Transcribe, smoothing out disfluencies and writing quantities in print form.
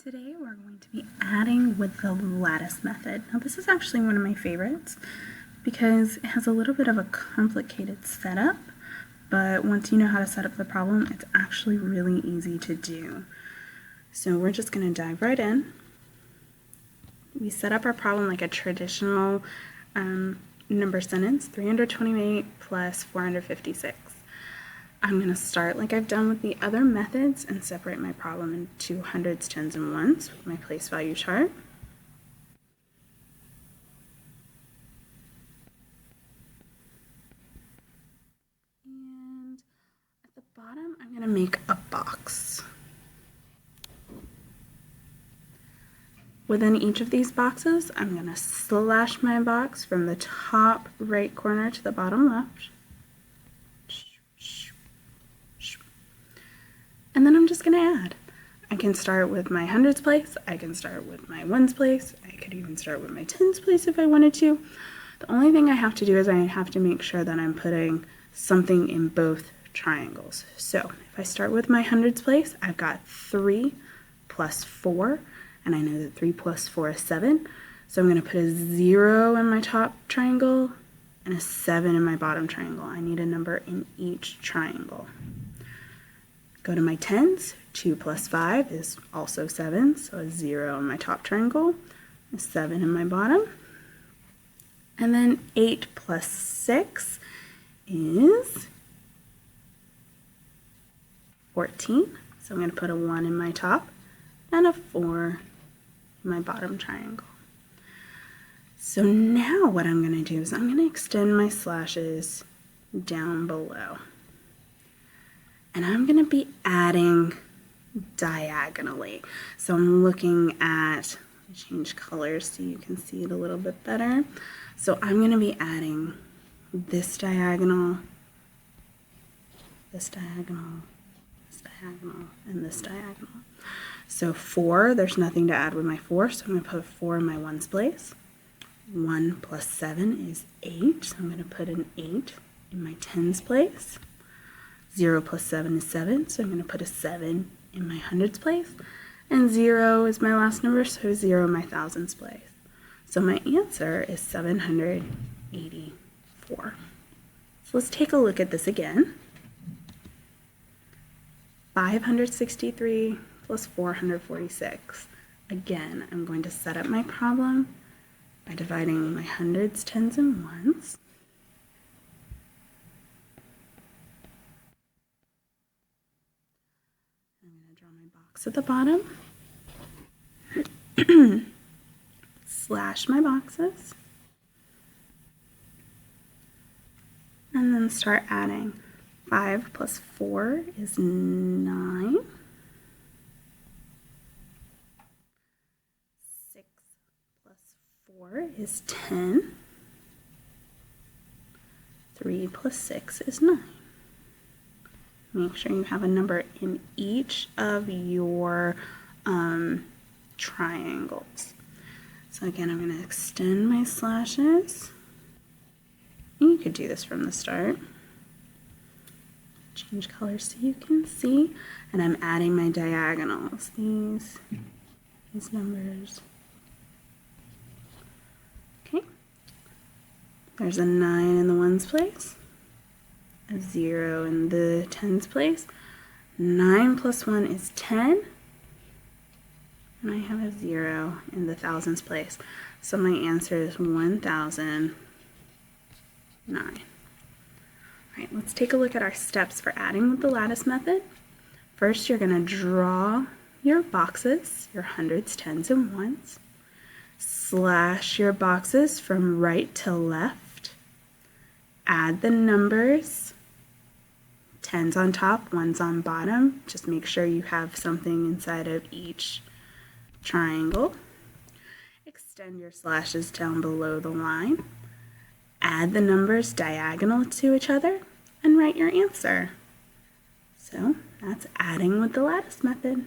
Today we're going to be adding with the lattice method. Now this is actually one of my favorites because it has a little bit of a complicated setup, but once you know how to set up the problem, it's actually really easy to do. So we're just going to dive right in. We set up our problem like a traditional number sentence, 328 plus 456. I'm going to start like I've done with the other methods and separate my problem into hundreds, tens, and ones with my place value chart. And at the bottom, I'm going to make a box. Within each of these boxes, I'm going to slash my box from the top right corner to the bottom left. And then I'm just going to add. I can start with my hundreds place, I can start with my ones place, I could even start with my tens place if I wanted to. The only thing I have to do is I have to make sure that I'm putting something in both triangles. So if I start with my hundreds place, I've got 3 plus 4, and I know that 3 plus 4 is 7. So I'm going to put a 0 in my top triangle and a 7 in my bottom triangle. I need a number in each triangle. Go to my tens, 2 plus 5 is also 7, so a 0 in my top triangle, a 7 in my bottom. And then 8 plus 6 is 14, so I'm going to put a 1 in my top and a 4 in my bottom triangle. So now what I'm going to do is I'm going to extend my slashes down below. And I'm going to be adding diagonally. So I'm looking at, change colors so you can see it a little bit better. So I'm going to be adding this diagonal, this diagonal, this diagonal, and this diagonal. So 4, there's nothing to add with my 4, so I'm going to put 4 in my ones place. 1 plus 7 is 8, so I'm going to put an 8 in my tens place. 0 plus 7 is 7, so I'm going to put a 7 in my hundreds place. And 0 is my last number, so 0 in my thousands place. So my answer is 784. So let's take a look at this again. 563 plus 446. Again, I'm going to set up my problem by dividing my hundreds, tens, and ones. I'm going to draw my box at the bottom, slash my boxes, and then start adding. 5 plus 4 is 9. 6 plus 4 is 10. 3 plus 6 is 9. Make sure you have a number in each of your triangles. So again, I'm going to extend my slashes. And you could do this from the start. Change colors so you can see. And I'm adding my diagonals. These numbers. Okay. There's a 9 in the ones place. A 0 in the tens place. 9 plus 1 is 10. And I have a 0 in the thousands place. So my answer is 1009. All right, let's take a look at our steps for adding with the lattice method. First, you're going to draw your boxes, your hundreds, tens, and ones. Slash your boxes from right to left. Add the numbers. Tens on top, ones on bottom. Just make sure you have something inside of each triangle. Extend your slashes down below the line. Add the numbers diagonal to each other and write your answer. So that's adding with the lattice method.